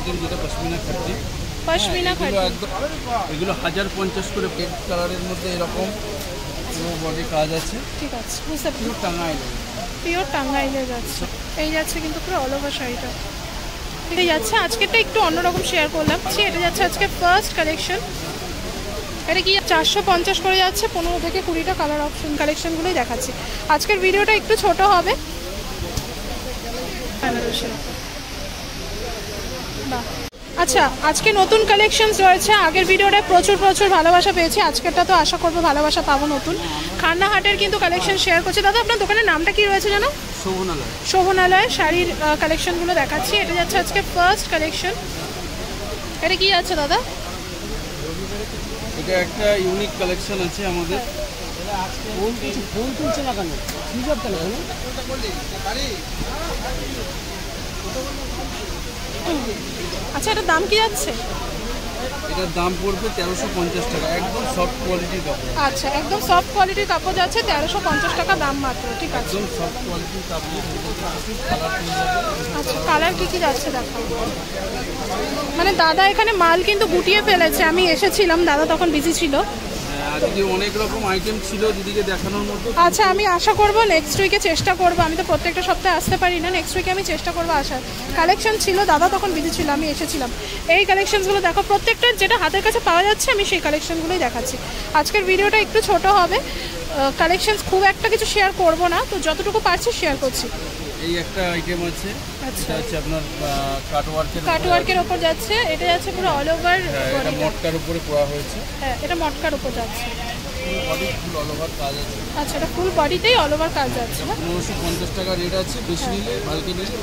Item যেটা পশমিনা খাটি। পশমিনা খাটি একদম এগুলো 1050 করে পেট কালারের মধ্যে এরকম পুরো বডি কাজ আছে। ঠিক আছে, বুঝতে পারছি। পিওর টাঙ্গাইলে যাচ্ছে। এই যাচ্ছে কিন্তু পুরো অল ওভার শাড়িটা ঠিক যাচ্ছে। আজকেরটা একটু অন্যরকম শেয়ার করলাম। এটা যাচ্ছে আজকে ফার্স্ট কালেকশন। এটা কি 450 করে যাচ্ছে। 15 থেকে 20টা কালার অপশন কালেকশনগুলোই দেখাচ্ছি। আজকের ভিডিওটা একটু ছোট হবে। বাহ, আচ্ছা আজকে নতুন কালেকশনস রয়েছে। আগের ভিডিওটা প্রচুর ভালোবাসা পেয়েছি। আজকেরটা তো আশা করবো ভালোবাসা পাবো। নতুন খান্নাহাটের কিন্তু কালেকশন শেয়ার করছে। দাদা আপনার দোকানের নামটা কি রয়েছে জানো? শোভনালয় শাড়ির কালেকশনগুলো দেখাচ্ছি। এটা যাচ্ছে আজকে ফার্স্ট কালেকশন। এটা কি আছে দাদা? এটা একটা ইউনিক কালেকশন আছে আমাদের। আচ্ছা, এটার দাম কি যাচ্ছে? এটার দাম পড়বে 1350 টাকা। একদম সফট কোয়ালিটির কাপড়। আচ্ছা, একদম সফট কোয়ালিটির কাপড় যাচ্ছে 1350 টাকা দাম মাত্র। ঠিক আছে, একদম সফট কোয়ালিটির কাপড়। আচ্ছা, কালার কি যাচ্ছে দেখো। মানে দাদা এখানে মাল কিন্তু গুটিয়ে ফেলেছে। আমি এসেছিলাম, দাদা তখন বিজি ছিল। আজকে অনেক রকম আইটেম ছিল দিদিকে দেখানোর মতো। আচ্ছা, আমি আশা করব নেক্সট উইকে চেষ্টা করব। আমি তো প্রত্যেকটা সপ্তাহে আসতে পারি না। নেক্সট উইকে আমি চেষ্টা করবো আসার। কালেকশন ছিল, দাদা তখন বিজি ছিল, আমি এসেছিলাম। এই কালেকশনসগুলো দেখো, প্রত্যেকটা যেটা হাতের কাছে পাওয়া যাচ্ছে আমি সেই কালেকশনগুলোই দেখাচ্ছি। আজকের ভিডিওটা একটু ছোট হবে। কালেকশনস খুব একটা কিছু শেয়ার করব না, তো যতটুকু পারছি শেয়ার করছি। এই একটা আইটেম আছে। আচ্ছা, আছে আপনার কাটওয়ার্কের উপর যাচ্ছে। এটা যাচ্ছে পুরো অল ওভার। এটা মটকার উপরে করা হয়েছে। হ্যাঁ, এটা মটকার উপর যাচ্ছে। ফুল অল ওভার কাজ আছে। আচ্ছা, এটা ফুল বডিতেই অল ওভার কাজ যাচ্ছে। 1550 টাকা রেট আছে। বেশি নিলে বালতি নিলে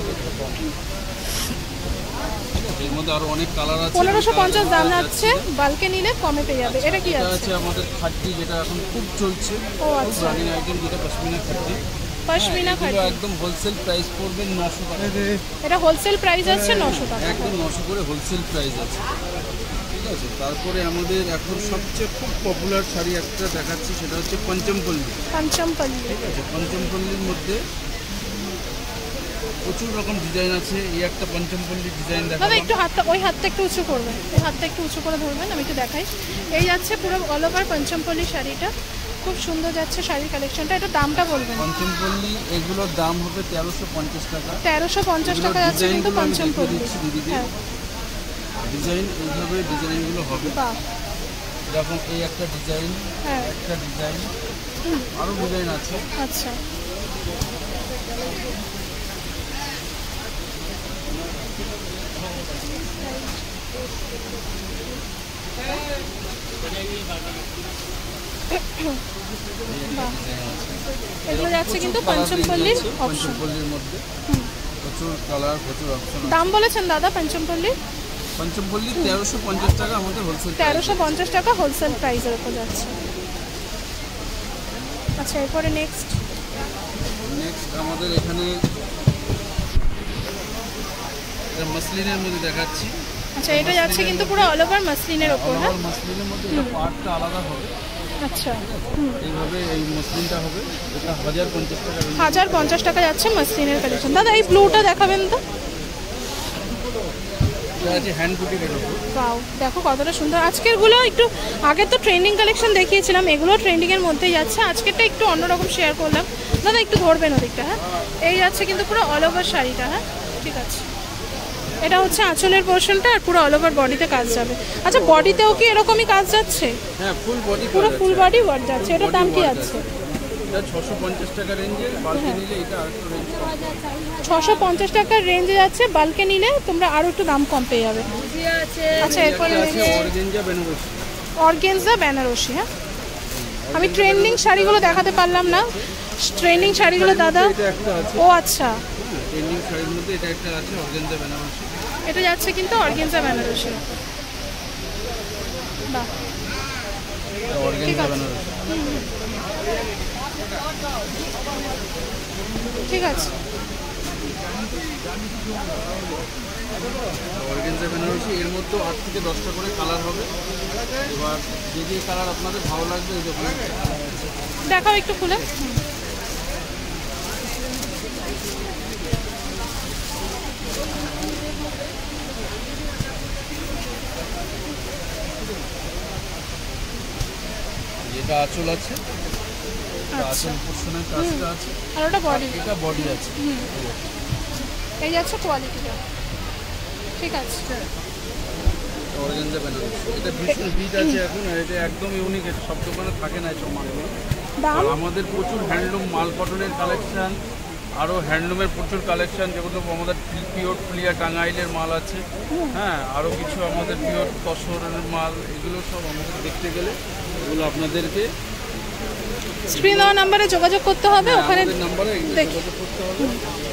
এর মধ্যে আরো অনেক কালার আছে। 1550 দাম যাচ্ছে, বালকে নিলে কমে পেয়ে যাবে। এটা কি আছে? আমাদের খাটি, যেটা এখন খুব চলছে। ও আচ্ছা, রানিং আইটেম যেটা পশমিনা খাটি। পশমিনা খাটি একদম হোলসেল প্রাইস পড়বে 900 টাকা। এটা হোলসেল প্রাইস আছে 900 টাকা। একদম 900 করে হোলসেল প্রাইস আছে। ঠিক আছে, তারপরে আমাদের এখন সবচেয়ে খুব পপুলার শাড়ি একটা দেখাচ্ছি, সেটা হচ্ছে পঞ্চমপল্লী। ঠিক আছে, পঞ্চমপল্লীর মধ্যে প্রচুর রকম ডিজাইন আছে। এই একটা পঞ্চমপল্লী ডিজাইন দেখা। দাদা একটু হাতটা একটু উঁচু করবেন। এই হাতটা একটু উঁচু করে ধরবেন, আমি একটু দেখাই। এই যাচ্ছে পুরো অল ওভার পঞ্চমপল্লী শাড়িটা। খুব সুন্দর যাচ্ছে শাড়ির কালেকশনটা। এটা দামটা বলবেন। পঞ্চমপল্লী এগুলোর দাম হবে 1350 টাকা। 1350 টাকা যাচ্ছে কিন্তু পঞ্চমপল্লী। হ্যাঁ, ডিজাইন এইভাবে ডিজাইনগুলো হবে। এরকম এই একটা ডিজাইন, একটা ডিজাইন, আরো ডিজাইন আছে। আচ্ছা, এগুলো যাচ্ছে কিন্তু পঞ্চমপল্লীর মধ্যে প্রচুর কালার, প্রচুর অপশন। দাম বলেছেন দাদা পঞ্চমপল্লী? 1350 টাকা আমাদের হোলসেল। 1350 টাকা হোলসেল প্রাইসের উপর যাচ্ছে। আচ্ছা, এরপরে নেক্সট আমাদের এখানে মাসলিনের মধ্যে দেখাচ্ছি। আচ্ছা, এটা যাচ্ছে কিন্তু পুরো অল ওভার মাসলিনের উপর। হ্যাঁ, মাসলিনের মধ্যে এটা পার্টটা আলাদা হবে। আচ্ছা, এইভাবে এই মাসলিনটা হবে। এটা 1050 টাকা। 1050 টাকা যাচ্ছে মাসলিনের কালেকশন। দাদা এই ব্লুটা দেখাবেন তো? দেখো কতটা সুন্দর। আজকেরগুলো একটু আগে তো ট্রেন্ডিং কালেকশন দেখিয়েছিলাম, এগুলো ট্রেন্ডিংয়ের মধ্যেই যাচ্ছে। আজকেরটা একটু অন্যরকম শেয়ার করলাম। দাদা একটু ধরবেন ওদিকটা। হ্যাঁ, এই যাচ্ছে কিন্তু পুরো অল ওভার শাড়িটা। হ্যাঁ, ঠিক আছে। এটা হচ্ছে আঁচলের পোর্শনটা, আর পুরো অল ওভার বডিতে কাজ যাবে। আচ্ছা, বডিতেও কি এরকমই কাজ যাচ্ছে? হ্যাঁ, ফুল বডি, পুরো ফুল বডি ওয়ার্ক যাচ্ছে। এটার দাম কি আছে? এটা 650 টাকা রেঞ্জে। বালকে নিলে এটা আরেকটু রেঞ্জ কম। 650 টাকার রেঞ্জে যাচ্ছে। বালকে নিলে তোমরা আরো একটু দাম কম পেয়ে যাবে। আচ্ছা, এরপরে অর্গেনজা বেনারসি। হ্যাঁ, আমি ট্রেন্ডিং শাড়িগুলো দেখাতে পারলাম না। ট্রেন্ডিং শাড়িগুলো দাদা। ও আচ্ছা, ট্রেন্ডিং শাড়ির মধ্যে এটা একটা আছে অর্গেনজা বেনারসি। এটা যাচ্ছে কিন্তু অর্গেনজা বেনারসি। বাহ, অর্গেনজা বেনারসি। ঠিক আছে। অর্গেনজা বেনারসি, এর মধ্যে 8 থেকে 10টা করে কালার হবে। এবার যে কালার আপনাদের ভালো লাগবে এই যে দেখাও একটু খুলে। এটা আঁচল আছে, আঁচল পোর্শনের কাজটা আছে, আর ওটা বডি, এটা বডি আছে। এই যাচ্ছে কোয়ালিটিটা। ঠিক আছে, অর্গানজা বেনারসি, এটা ভীষণ হিট আছে এখন, আর এটা একদম ইউনিক, এটা সব দোকানে থাকে না এসব মালগুলো। আর আমাদের প্রচুর হ্যান্ডলুম মাল কটনের কালেকশান, আরও হ্যান্ডলুমের প্রচুর কালেকশান, যেগুলো আমাদের পিওর ফুলিয়া টাঙ্গাইলের মাল আছে। হ্যাঁ, আরও কিছু আমাদের পিওর তসরের মাল, এগুলো সব আমাদের দেখতে গেলে এগুলো আপনাদেরকে স্ক্রিন দেওয়া নাম্বারে যোগাযোগ করতে হবে, ওখানে নাম্বারে যোগাযোগ করতে হবে।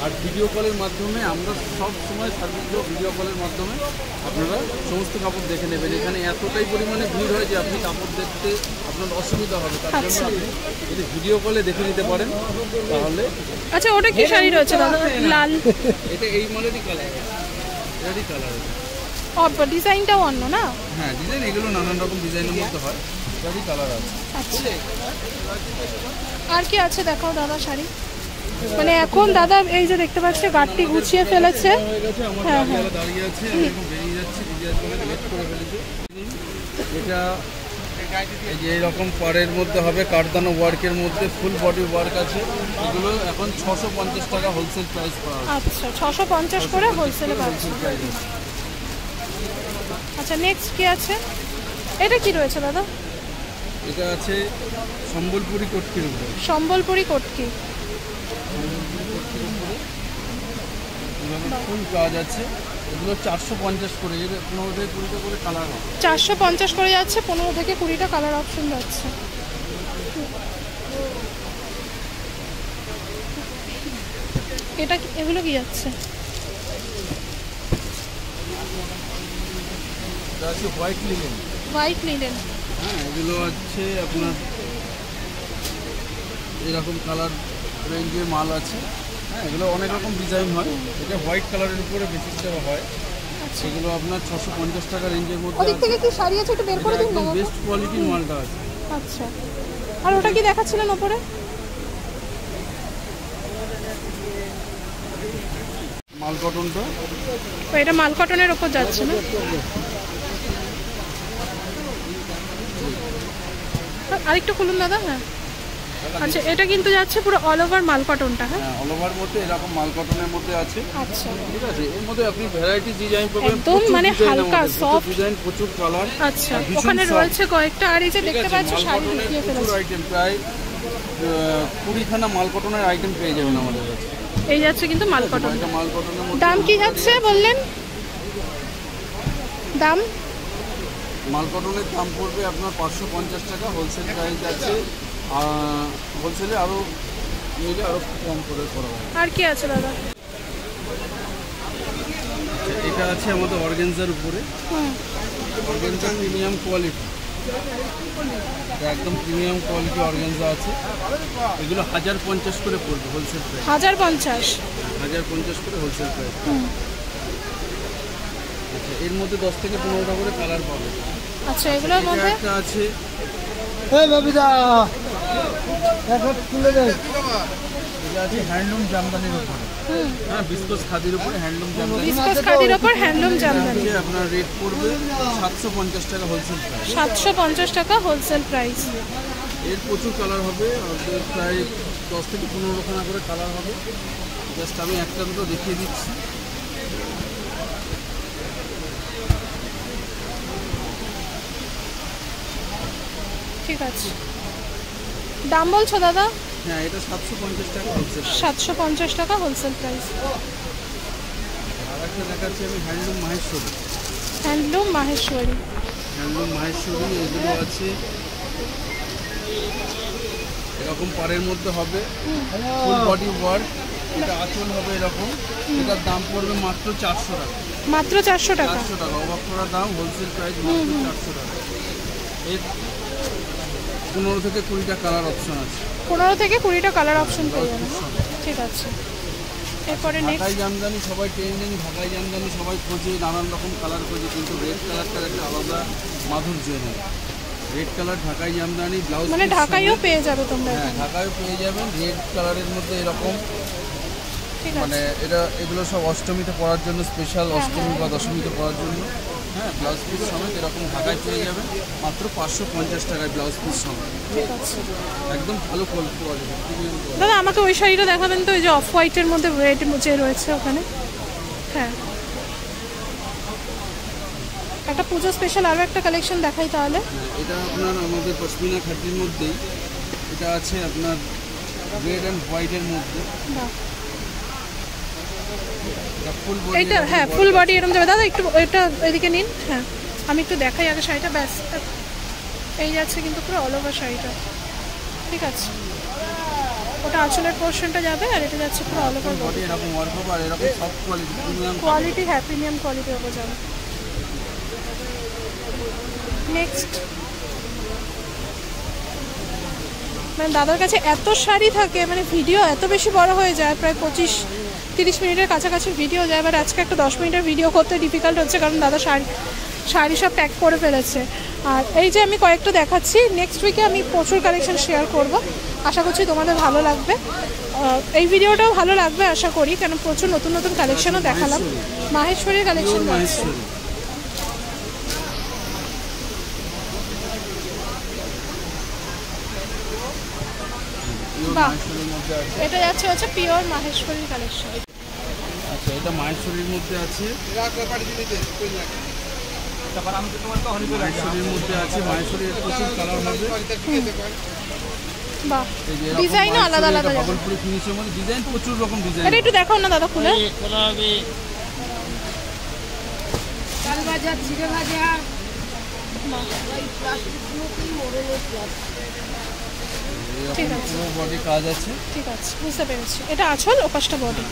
আর ভিডিও কলের মাধ্যমে আমরা সব সময় সার্ভিস দেবো, ভিডিও কলের মাধ্যমে আপনারা সমস্ত কাপড় দেখে নেবেন। এখানে এতটাই পরিমাণে ভিড় হয় যে আপনি কাপড় দেখতে আপনার অসুবিধা হবে, তার জন্য আপনি যদি ভিডিও কলে দেখে নিতে পারেন তাহলে। আচ্ছা, ওটা কি শাড়ি রয়েছে দাদা? লাল, এটা এই মালেরই কালার, এটারই কালার। ডিজাইনটাও অন্য না? হ্যাঁ, ডিজাইন এগুলো নানান রকম ডিজাইনের মধ্যে হয়, এটারই কালার আছে। আচ্ছা, আর কি আছে দেখাও দাদা শাড়ি। মানে এখন দাদা এই যে দেখতে পাচ্ছি গাড়টি গুছিয়ে ফেলেছে। হ্যাঁ হ্যাঁ, দাঁড়িয়ে আছে, আমি এখন বেরিয়ে যাচ্ছি, রিজার্ভ করে লেট করে ফেলেছে। এটা এই যে এরকম পাড়ের মধ্যে হবে, কাঠদানো ওয়ার্কের মধ্যে ফুল বডি ওয়ার্ক আছে, এগুলো এখন 650 টাকা হোলসেল প্রাইস পাওয়া যায়। আচ্ছা, 650 করে হোলসেলে পাচ্ছি। আচ্ছা, নেক্সট কি আছে? এটা কি রয়েছে দাদা? এটা আছে সম্বলপুরি কটকির উপরে। সম্বলপুরি কটকি, ফুল কাজ আছে, এগুলো 450 করে, এর 15 থেকে 20টা করে কালার হবে। 450 করে যাচ্ছে, 15 থেকে 20টা কালার অপশন যাচ্ছে। এটা এগুলো কি যাচ্ছে? এটা আছে হোয়াইট লিনেন। হোয়াইট লিনেন, হ্যাঁ, এগুলো হচ্ছে আপনার এরকম কালার রেঞ্জের মাল আছে। হ্যাঁ, এগুলো অনেক রকম ডিজাইন হয়, এটা হোয়াইট কালারের উপরে বেশিটা হয়। সেগুলো আপনার 650 টাকা রেঞ্জের মধ্যে। ওদিক থেকে কি শাড়ি আছে একটু বের করে দিন না? বেস্ট কোয়ালিটির মালটা আছে। আচ্ছা, আর ওটা কি দেখাচ্ছিলেন ওপরে? মাল কটনটা, এটা মাল কটনের ওপর যাচ্ছে না? আরেকটু খুলুন দাদা। হ্যাঁ, আচ্ছা, এটা কিন্তু যাচ্ছে পুরো অল ওভার মাল কটনটা। হ্যাঁ, অল ওভার মধ্যে এরকম মাল কটনের মধ্যে আছে। আচ্ছা, ঠিক আছে, এর মধ্যে আপনি ভ্যারাইটি ডিজাইন পাবেন, একদম মানে হালকা সফট ডিজাইন, প্রচুর কালার। আচ্ছা, ওখানে রয়েছে কয়েকটা। আর এই যে দেখতে পাচ্ছ শাড়ি দেখিয়ে ফেলেছে, আইটেম প্রায় 20খানা মাল কটনের আইটেম পেয়ে যাবেন আমাদের কাছে। এই যাচ্ছে কিন্তু মাল কটন। এটা মাল কটনের মধ্যে দাম কি যাচ্ছে বললেন? দাম মাল কটনের দাম পড়বে আপনার 550 টাকা, হোলসেল প্রাইস আছে। হোলসেলে আরও নিলে আরও কম করে করা হবে। আর কি আছে দাদা? এটা আছে আমাদের অর্গানজার উপরে, অর্গানজা প্রিমিয়াম কোয়ালিটি, এটা একদম প্রিমিয়াম কোয়ালিটি অর্গানজা আছে। এগুলো 1050 করে পড়বে হোলসেল প্রাইস। 1050? 1050 করে হোলসেল প্রাইস। আচ্ছা, এর মধ্যে 10 থেকে 15টা করে কালার পাবে। আচ্ছা, এগুলোর মধ্যে একটা আছে, এই বাবিদা দেখো তুলে দে। এটা আছে হ্যান্ডলুম জামদানির উপরে। হ্যাঁ, বিস্কস খাদির উপরে হ্যান্ডলুম জামদানি। বিস্কস খাদির উপর হ্যান্ডলুম জামদানি। আপনার রেট পড়বে 750 টাকা হোলসেল প্রাইস। 750 টাকা হোলসেল প্রাইস। এর প্রচুর কালার হবে, প্রায় 10 থেকে 15খানা করে কালার হবে। জাস্ট আমি একটা দুটো দেখিয়ে দিচ্ছি। ঠিক আছে, দাম বলছো দাদা? হ্যাঁ, এটা 750 টাকা হোলসেল। 750 টাকা হোলসেল প্রাইস। আর একটা দেখাচ্ছি আমি handloom Maheshwari. Handloom Maheshwari, handloom Maheshwari, এগুলো আছে এরকম পাড়ের মধ্যে হবে, ফুল বডি ওয়ার্ক। এটা আঁচল হবে এরকম, এটার দাম পড়বে মাত্র 400 টাকা। মাত্র 400 টাকা? 400 টাকা অবাক করা দাম, হোলসেল প্রাইস মাত্র 400 টাকা। এর 15 থেকে 20টা কালার অপশন আছে। 15 থেকে 20টা কালার অপশন পেয়ে যাবেন। ঠিক আছে, এরপরে নেক্সট। ঢাকাই জামদানি সবাই ট্রেন্ডিং, ঢাকাই জামদানি সবাই খোঁজে, নানান রকম কালার খোঁজে, কিন্তু রেড কালারটার একটা আলাদা মাধুর্য নেই। রেড কালার ঢাকাই জামদানি ব্লাউজ, মানে ঢাকাইও পেয়ে যাবে তোমরা? হ্যাঁ, ঢাকায়ও পেয়ে যাবেন। রেড কালারের মধ্যে এরকম, ঠিক মানে আছে, এগুলো সব অষ্টমীতে পরার জন্য স্পেশাল, অষ্টমী বা দশমীতে পরার জন্য। হ্যাঁ, ব্লাউজ পিস সমেত এরকম ঢাকায় পেয়ে যাবেন মাত্র 550 টাকায় ব্লাউজ পিস সমেত। ঠিক আছে একদম ভালো কোয়ালিটি, প্রিমিয়াম কোয়ালিটি। দাদা আমাকে ওই শাড়িটা দেখাবেন তো, ওই যে অফ হোয়াইটের মধ্যে রেড যে রয়েছে ওখানে। হ্যাঁ, একটা পুজো স্পেশাল আরও একটা কালেকশন দেখাই তাহলে। এটা আপনার আমাদের পশমিনা খাটির মধ্যেই, এটা আছে আপনার রেড অ্যান্ড হোয়াইটের মধ্যে। বাহ, এটা ফুল বডি, এইটা হ্যাঁ ফুল বডি এরকম যাবে। দাদা একটু এটা এদিকে নিন। হ্যাঁ, আমি একটু দেখাই আগে শাড়িটা, ব্যাস। এই যাচ্ছে কিন্তু পুরো অল ওভার শাড়িটা, ঠিক আছে। ওটা আঁচলের পোর্শনটা যাবে, আর এটা যাচ্ছে পুরো অল ওভার বডি এরকম ওয়ার্ক হবে, আর এরকম সফট কোয়ালিটি, প্রিমিয়াম কোয়ালিটি। হ্যাঁ, প্রিমিয়াম কোয়ালিটির ওপর যাবে। নেক্সট, মানে দাদার কাছে এত শাড়ি থাকে, মানে ভিডিও এত বেশি বড় হয়ে যায়, প্রায় 25-30 মিনিটের কাছাকাছি ভিডিও যায়। এবার আজকে একটা 10 মিনিটের ভিডিও করতে ডিফিকাল্ট হচ্ছে, কারণ দাদা শাড়ি সব প্যাক করে ফেলেছে। আর এই যে আমি কয়েকটা দেখাচ্ছি, নেক্সট উইকে আমি প্রচুর কালেকশন শেয়ার করব, আশা করছি তোমাদের ভালো লাগবে। এই ভিডিওটাও ভালো লাগবে আশা করি, কেন প্রচুর নতুন নতুন কালেকশনও দেখালাম। মাহেশ্বরীর কালেকশন রয়েছে। বাহ, এটা যাচ্ছে হচ্ছে পিওর মাহেশ্বরীর কালেকশন। আচ্ছা, এটা মাহেশ্বরীর মধ্যে আছে, মাহেশ্বরীর মধ্যে আছে, মাহেশ্বরীর প্রচুর কালার হবে। বাহ, ডিজাইনও আলাদা আলাদা যাবে। ভাগলপুরি ফিনিশের মধ্যে ডিজাইন, প্রচুর রকম ডিজাইন। এটা একটু দেখাও না দাদা খুলে। ঠিক আছে, বডি কাজ আছে। ঠিক আছে, বুঝতে পেরেছি। এটা আঁচল, ওপাশটা বডি।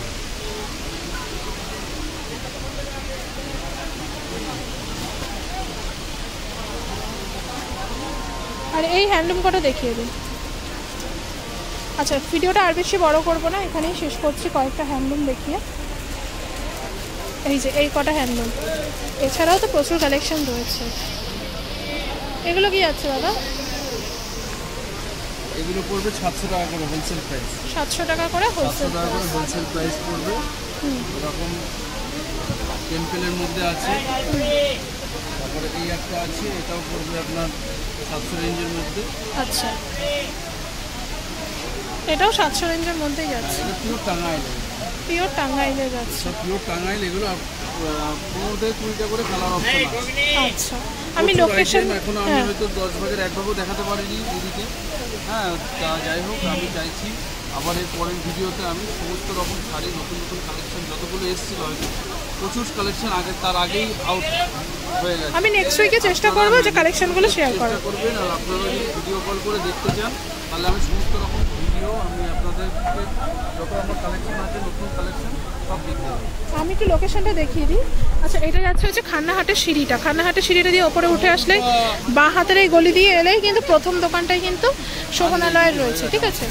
আর এই হ্যান্ডলুম কটা দেখিয়ে দিন। আচ্ছা, ভিডিওটা আর বেশি বড় করবো না, এখানেই শেষ করছি কয়েকটা হ্যান্ডলুম দেখিয়ে। এই যে এই কটা হ্যান্ডলুম, এছাড়াও তো প্রচুর কালেকশন রয়েছে। এগুলো কি যাচ্ছে দাদা? এগুলো পড়বে 700 টাকা করে হোলসেল প্রাইস। 700 টাকা করে 700 হোলসেল টাকা করে হোলসেল প্রাইস পড়বে। এরকম টেম্পেলের মধ্যে আছে, তারপরে এই একটা আছে, এটাও পড়বে আপনার 700 রেঞ্জের মধ্যে। আচ্ছা, এটাও 700 রেঞ্জের মধ্যেই যাচ্ছে। এটা পিওর টাঙ্গাইল, পিওর টাঙ্গাইলে যাচ্ছে। সব পিওর টাঙ্গাইল। এগুলো 15 থেকে 20টা করে কালার অপশন আছে। আচ্ছা, আমি লোকেশন এখন আমি হয়তো 10 ভাগের একভাবেও দেখাতে পারিনি এদিকে। হ্যাঁ, তা যাই হোক, আমি চাইছি আবার এর পরের ভিডিওতে আমি সমস্ত রকম শাড়ি, নতুন নতুন কালেকশন যতগুলো এসেছিল, হয়তো প্রচুর কালেকশন আগে তার আগেই আউট হয়ে গেছে। আমি নেক্সট উইকে চেষ্টা করবো যে কালেকশনগুলো শেয়ার করার। চেষ্টা করবেন। আর আপনারা যদি ভিডিও কল করে দেখতে চান, তাহলে আমি সমস্ত রকম ভিডিও আমি আপনাদেরকে যত আমার কালেকশন আছে, নতুন কালেকশন সব দিতে হবে। আমি একটু লোকেশনটা দেখিয়ে দিই। আচ্ছা, এটা যাচ্ছে হচ্ছে খান্নাহাটের সিঁড়িটা। খান্নাহাটের সিঁড়িটা দিয়ে ওপরে উঠে আসলে বাঁ হাতের এই গলি দিয়ে এলেই কিন্তু প্রথম দোকানটাই কিন্তু শোভনালয়ের রয়েছে, ঠিক আছে।